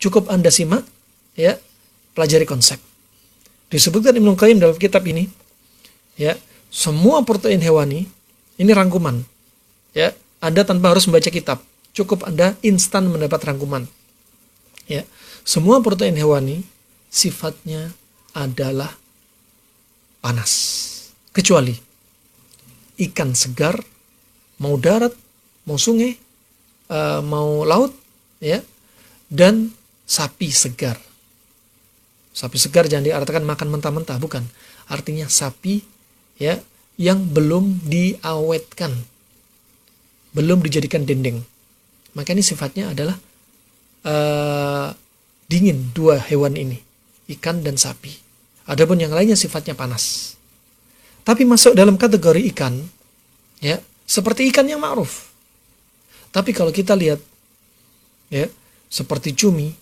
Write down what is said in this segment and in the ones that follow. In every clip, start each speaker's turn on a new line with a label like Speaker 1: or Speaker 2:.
Speaker 1: Cukup Anda simak, ya, pelajari konsep. Disebutkan Ibnu Qayyim dalam kitab ini, ya, semua protein hewani ini rangkuman. Ya, Anda tanpa harus membaca kitab, cukup Anda instan mendapat rangkuman. Ya, semua protein hewani sifatnya adalah panas, kecuali ikan segar, mau darat, mau sungai, mau laut, ya, dan sapi segar. Sapi segar jangan diartikan makan mentah-mentah, bukan. Artinya sapi, ya, yang belum diawetkan, belum dijadikan dendeng. Maka ini sifatnya adalah dingin, dua hewan ini, ikan dan sapi. Adapun yang lainnya sifatnya panas. Tapi masuk dalam kategori ikan, ya, seperti ikan yang ma'ruf. Tapi kalau kita lihat, ya, seperti cumi,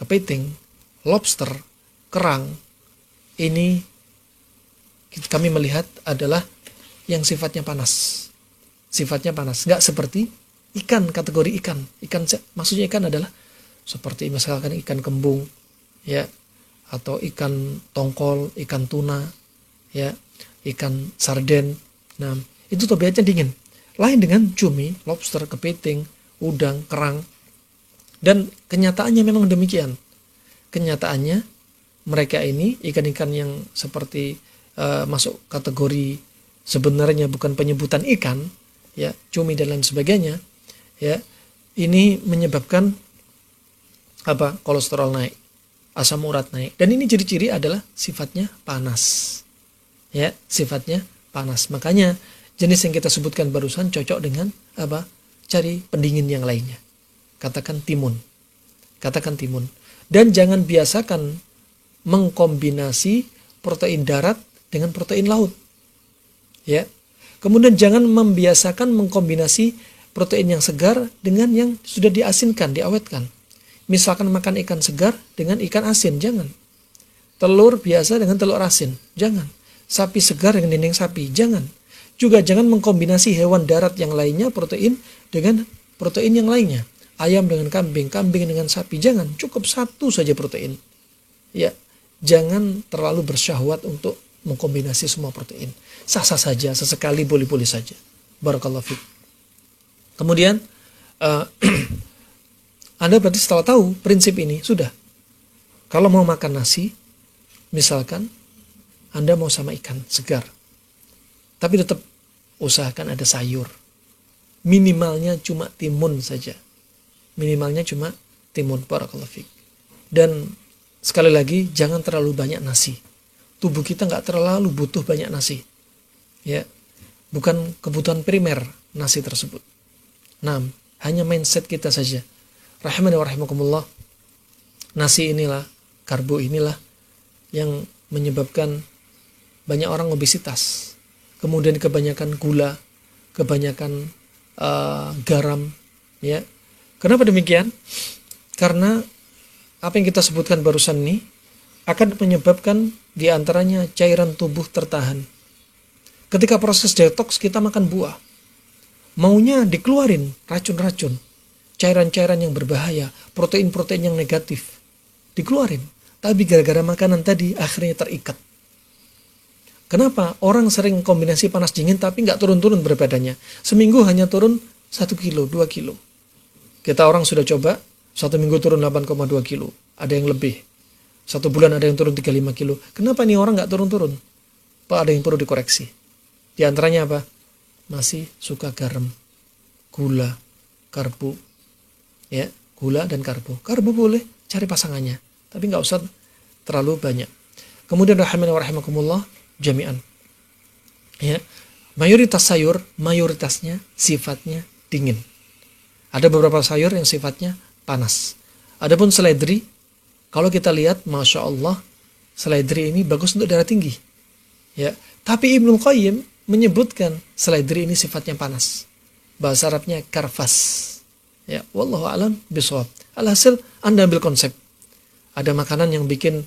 Speaker 1: kepiting, lobster, kerang, ini kami melihat adalah yang sifatnya panas. Sifatnya panas, nggak seperti ikan, kategori ikan. Ikan maksudnya ikan adalah seperti misalkan ikan kembung, ya, atau ikan tongkol, ikan tuna, ya, ikan sarden. Nah, itu tabiatnya dingin. Lain dengan cumi, lobster, kepiting, udang, kerang. Dan kenyataannya memang demikian. Kenyataannya mereka ini ikan-ikan yang seperti masuk kategori sebenarnya bukan penyebutan ikan, ya, cumi dan lain sebagainya, ya, ini menyebabkan apa? Kolesterol naik, asam urat naik, dan ini ciri-ciri adalah sifatnya panas, ya, sifatnya panas. Makanya jenis yang kita sebutkan barusan cocok dengan apa? Cari pendingin yang lainnya. Katakan timun, dan jangan biasakan mengkombinasi protein darat dengan protein laut, ya. Kemudian jangan membiasakan mengkombinasi protein yang segar dengan yang sudah diasinkan, diawetkan. Misalkan makan ikan segar dengan ikan asin, jangan. Telur biasa dengan telur asin, jangan. Sapi segar dengan dendeng sapi, jangan. Juga jangan mengkombinasi hewan darat yang lainnya protein dengan protein yang lainnya. Ayam dengan kambing, kambing dengan sapi, jangan. Cukup satu saja protein, ya. Jangan terlalu bersyahwat untuk mengkombinasi semua protein. Sah-sah saja, sesekali boleh-boleh saja. Barakallahu fiik. Kemudian Anda berarti setelah tahu prinsip ini, sudah. Kalau mau makan nasi, misalkan Anda mau sama ikan segar, tapi tetap usahakan ada sayur. Minimalnya cuma timun saja. Minimalnya cuma timun. Barakallahu fiik. Dan sekali lagi, jangan terlalu banyak nasi. Tubuh kita nggak terlalu butuh banyak nasi, ya, bukan kebutuhan primer nasi tersebut. Nah, hanya mindset kita saja. Rahimani wa rahimakumullah. Nasi inilah, karbo inilah yang menyebabkan banyak orang obesitas. Kemudian kebanyakan gula, kebanyakan garam, ya. Kenapa demikian? Karena apa yang kita sebutkan barusan ini akan menyebabkan diantaranya cairan tubuh tertahan. Ketika proses detox kita makan buah, maunya dikeluarin racun-racun, cairan-cairan yang berbahaya, protein-protein yang negatif, dikeluarin. Tapi gara-gara makanan tadi akhirnya terikat. Kenapa? Orang sering kombinasi panas dingin tapi nggak turun-turun berat badannya. Seminggu hanya turun 1 kilo, 2 kilo. Kita orang sudah coba, 1 minggu turun 8,2 kilo. Ada yang lebih. 1 bulan ada yang turun 35 kilo. Kenapa nih orang nggak turun-turun? Pak, ada yang perlu dikoreksi. Di antaranya apa? Masih suka garam, gula, karbo. Ya, gula dan karbo. Karbo boleh, cari pasangannya. Tapi nggak usah terlalu banyak. Kemudian rahimani wa rahimakumullah jami'an. Ya, mayoritas sayur, mayoritasnya sifatnya dingin. Ada beberapa sayur yang sifatnya panas. Adapun seledri, kalau kita lihat, Masya Allah, seledri ini bagus untuk darah tinggi. Ya, tapi Ibnu Qayyim menyebutkan seledri ini sifatnya panas. Bahasa Arabnya karfas. Ya, wallahu a'lam bishawab. Alhasil, Anda ambil konsep. Ada makanan yang bikin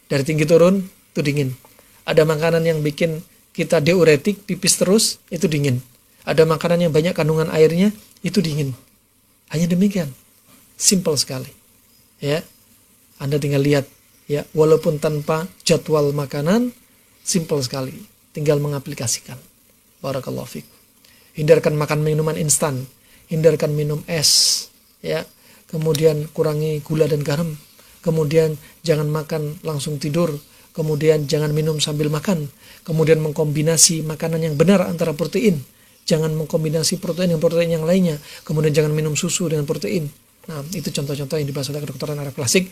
Speaker 1: darah tinggi turun, itu dingin. Ada makanan yang bikin kita diuretik, pipis terus, itu dingin. Ada makanan yang banyak kandungan airnya, itu dingin. Hanya demikian. Simple sekali. Ya, Anda tinggal lihat, ya, walaupun tanpa jadwal makanan, simple sekali, tinggal mengaplikasikan. Barakallahu fiik. Hindarkan makan minuman instan, hindarkan minum es, ya. Kemudian kurangi gula dan garam. Kemudian jangan makan langsung tidur. Kemudian jangan minum sambil makan. Kemudian mengkombinasi makanan yang benar antara protein. Jangan mengkombinasi protein dengan protein yang lainnya. Kemudian jangan minum susu dengan protein. Nah, itu contoh-contoh yang dibahas oleh kedokteran Arab klasik.